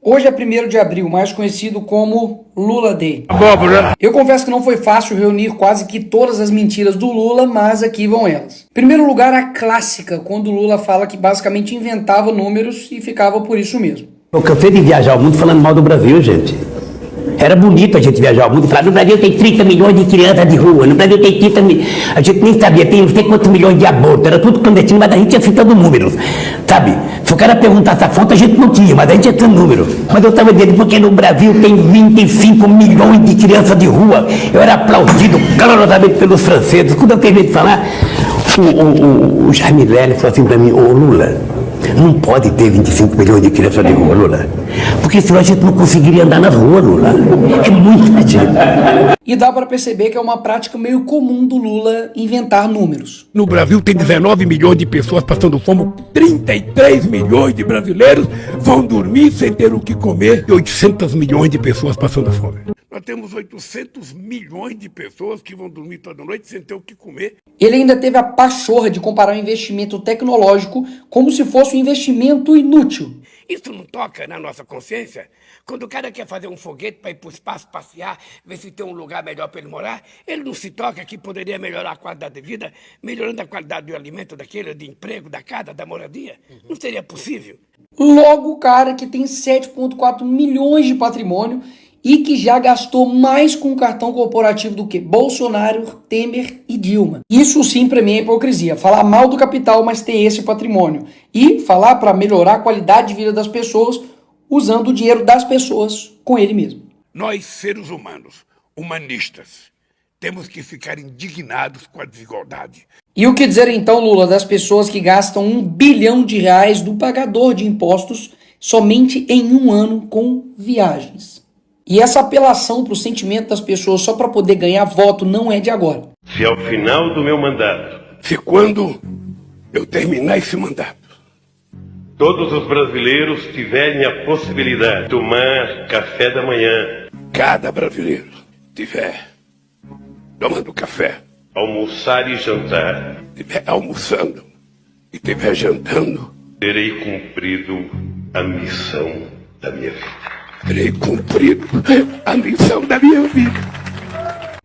Hoje é 1º de abril, mais conhecido como Lula Day. Abóbora. Eu confesso que não foi fácil reunir quase que todas as mentiras do Lula, mas aqui vão elas. Em primeiro lugar, a clássica, quando o Lula fala que basicamente inventava números e ficava por isso mesmo. Eu cansei de viajar ao mundo falando mal do Brasil, gente. Era bonito a gente viajar ao mundo e falar, no Brasil tem 30 milhões de crianças de rua, no Brasil tem 30 milhões... A gente nem sabia, tem não sei quantos milhões de abortos, era tudo clandestino, mas a gente ia citando números, sabe? Se o cara perguntasse a fonte, a gente não tinha, mas a gente ia citando números. Mas eu estava dizendo, porque no Brasil tem 25 milhões de crianças de rua, eu era aplaudido calorosamente pelos franceses. Quando eu terminei de falar, o Jaime Lerner falou assim para mim, ô Lula, não pode ter 25 milhões de crianças de rua, Lula. Porque senão a gente não conseguiria andar na rua, Lula. É muita gente. E dá para perceber que é uma prática meio comum do Lula inventar números. No Brasil tem 19 milhões de pessoas passando fome, 33 milhões de brasileiros vão dormir sem ter o que comer e 800 milhões de pessoas passando fome. Nós temos 800 milhões de pessoas que vão dormir toda noite sem ter o que comer. Ele ainda teve a pachorra de comparar o investimento tecnológico como se fosse um investimento inútil. Isso não toca na nossa consciência? Quando o cara quer fazer um foguete para ir para o espaço passear, ver se tem um lugar melhor para ele morar, ele não se toca que poderia melhorar a qualidade de vida, melhorando a qualidade do alimento daquele, de emprego, da casa, da moradia? Não seria possível? Logo o cara que tem 7,4 milhões de patrimônio e que já gastou mais com o cartão corporativo do que Bolsonaro, Temer e Dilma. Isso sim para mim é hipocrisia. Falar mal do capital, mas ter esse patrimônio. E falar para melhorar a qualidade de vida das pessoas usando o dinheiro das pessoas com ele mesmo. Nós, seres humanos, humanistas, temos que ficar indignados com a desigualdade. E o que dizer então, Lula, das pessoas que gastam R$ 1 bilhão do pagador de impostos somente em um ano com viagens? E essa apelação para o sentimento das pessoas só para poder ganhar voto não é de agora. Se ao final do meu mandato, Se quando eu terminar esse mandato, todos os brasileiros tiverem a possibilidade de tomar café da manhã, cada brasileiro tiver tomando café, almoçar e jantar, tiver almoçando e tiver jantando, terei cumprido a missão da minha vida. terei cumprido a missão da minha vida.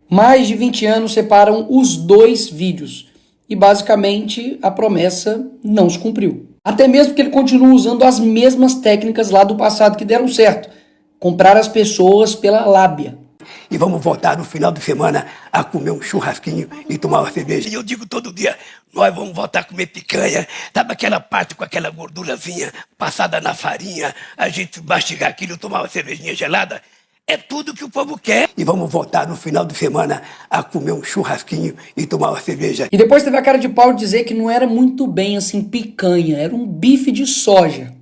Mais de 20 anos separam os dois vídeos e basicamente a promessa não se cumpriu. Até mesmo que ele continua usando as mesmas técnicas lá do passado que deram certo. Comprar as pessoas pela lábia. E vamos voltar no final de semana a comer um churrasquinho e tomar uma cerveja. E eu digo todo dia, nós vamos voltar a comer picanha, sabe aquela parte com aquela gordurazinha passada na farinha, a gente mastigar aquilo, tomar uma cervejinha gelada? É tudo que o povo quer. E vamos voltar no final de semana a comer um churrasquinho e tomar uma cerveja. E depois teve a cara de pau de dizer que não era muito bem assim picanha, era um bife de soja.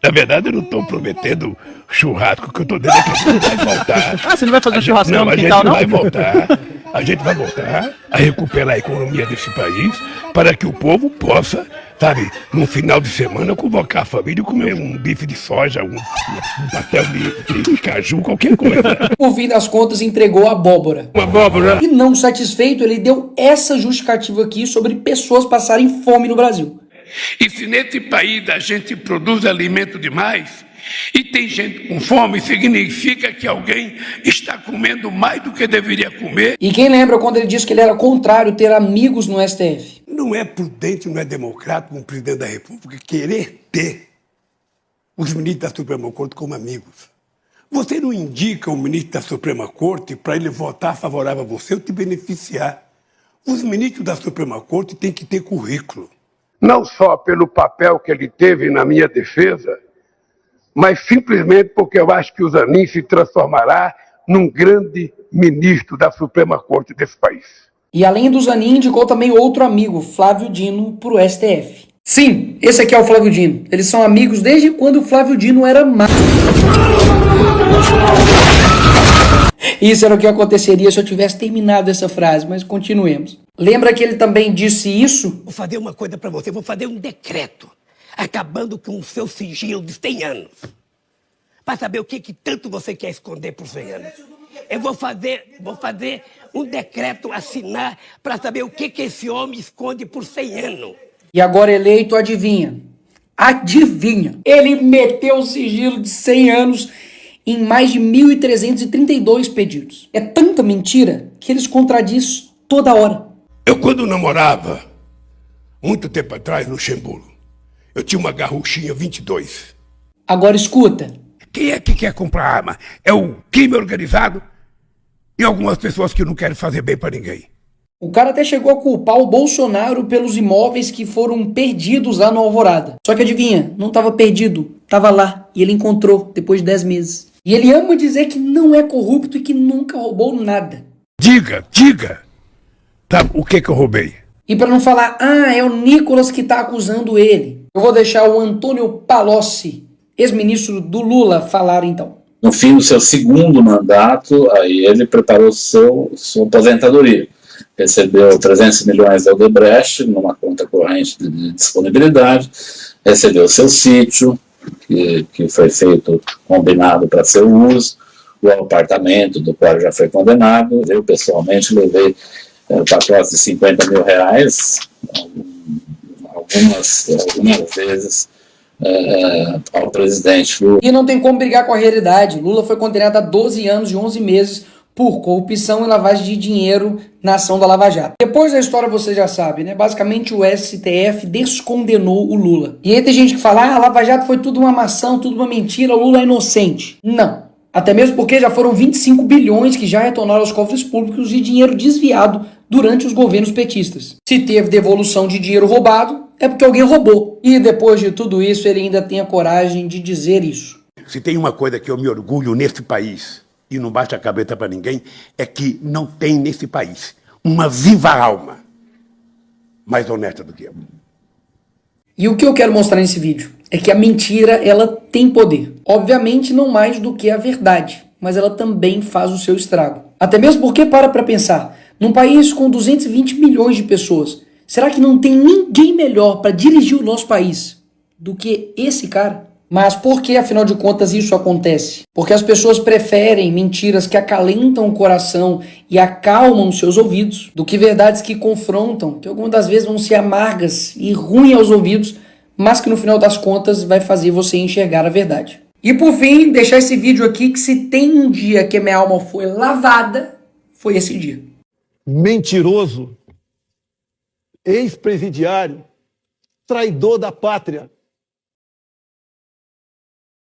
Na verdade, eu não estou prometendo churrasco, que eu estou dizendo que a gente vai voltar. Ah, você não vai fazer um churrascão no quintal, não? A gente vai voltar. A gente vai voltar a recuperar a economia desse país para que o povo possa, sabe, no final de semana, convocar a família e comer um bife de soja, um pastel de caju, qualquer coisa. No fim das contas, entregou a abóbora. Uma abóbora. E não satisfeito, ele deu essa justificativa aqui sobre pessoas passarem fome no Brasil. E se nesse país a gente produz alimento demais e tem gente com fome, significa que alguém está comendo mais do que deveria comer. E quem lembra quando ele disse que ele era contrário ter amigos no STF? Não é prudente, não é democrático um presidente da República querer ter os ministros da Suprema Corte como amigos. Você não indica o ministro da Suprema Corte para ele votar favorável a você ou te beneficiar. Os ministros da Suprema Corte têm que ter currículo. Não só pelo papel que ele teve na minha defesa, mas simplesmente porque eu acho que o Zanin se transformará num grande ministro da Suprema Corte desse país. E além do Zanin, indicou também outro amigo, Flávio Dino, para o STF. Sim, esse aqui é o Flávio Dino. Eles são amigos desde quando o Flávio Dino era mago. Isso era o que aconteceria se eu tivesse terminado essa frase, mas continuemos. Lembra que ele também disse isso? Vou fazer uma coisa para você, vou fazer um decreto, acabando com o seu sigilo de 100 anos. Para saber o que tanto você quer esconder por 100 anos. Eu vou fazer um decreto, assinar, para saber o que esse homem esconde por 100 anos. E agora eleito, adivinha? Adivinha? Ele meteu o sigilo de 100 anos em mais de 1.332 pedidos. É tanta mentira que eles contradiz toda hora. Eu, quando namorava, muito tempo atrás, no Luxemburgo, eu tinha uma garruchinha 22. Agora escuta. Quem é que quer comprar arma? É o crime organizado e algumas pessoas que não querem fazer bem para ninguém. O cara até chegou a culpar o Bolsonaro pelos imóveis que foram perdidos lá no Alvorada. Só que adivinha, não estava perdido, estava lá e ele encontrou depois de 10 meses. E ele ama dizer que não é corrupto e que nunca roubou nada. Diga. Tá, o que eu roubei? E para não falar, é o Nicolas que está acusando ele, eu vou deixar o Antônio Palocci, ex-ministro do Lula, falar então. No fim do seu segundo mandato, aí ele preparou sua aposentadoria. Recebeu 300 milhões da Odebrecht numa conta corrente de disponibilidade, recebeu seu sítio, que foi feito, combinado para seu uso, o apartamento do qual já foi condenado. Eu, pessoalmente, levei pacotes de 50 mil reais, algumas vezes, ao presidente Lula. E não tem como brigar com a realidade. Lula foi condenado a 12 anos e 11 meses por corrupção e lavagem de dinheiro na ação da Lava Jato. Depois da história você já sabe, né? Basicamente o STF descondenou o Lula. E aí tem gente que fala, a Lava Jato foi tudo uma maçã, tudo uma mentira, o Lula é inocente. Não. Até mesmo porque já foram 25 bilhões que já retornaram aos cofres públicos de dinheiro desviado durante os governos petistas. Se teve devolução de dinheiro roubado, é porque alguém roubou. E depois de tudo isso, ele ainda tem a coragem de dizer isso. Se tem uma coisa que eu me orgulho nesse país, e não baixa a cabeça para ninguém, é que não tem nesse país uma viva alma mais honesta do que eu. E o que eu quero mostrar nesse vídeo é que a mentira, ela tem poder. Obviamente não mais do que a verdade, mas ela também faz o seu estrago. Até mesmo porque, para pensar, num país com 220 milhões de pessoas, será que não tem ninguém melhor para dirigir o nosso país do que esse cara? Mas por que, afinal de contas, isso acontece? Porque as pessoas preferem mentiras que acalentam o coração e acalmam seus ouvidos do que verdades que confrontam, que algumas das vezes vão ser amargas e ruins aos ouvidos, mas que no final das contas vai fazer você enxergar a verdade. E por fim, deixar esse vídeo aqui que se tem um dia que minha alma foi lavada, foi esse dia. Mentiroso, ex-presidiário, traidor da pátria.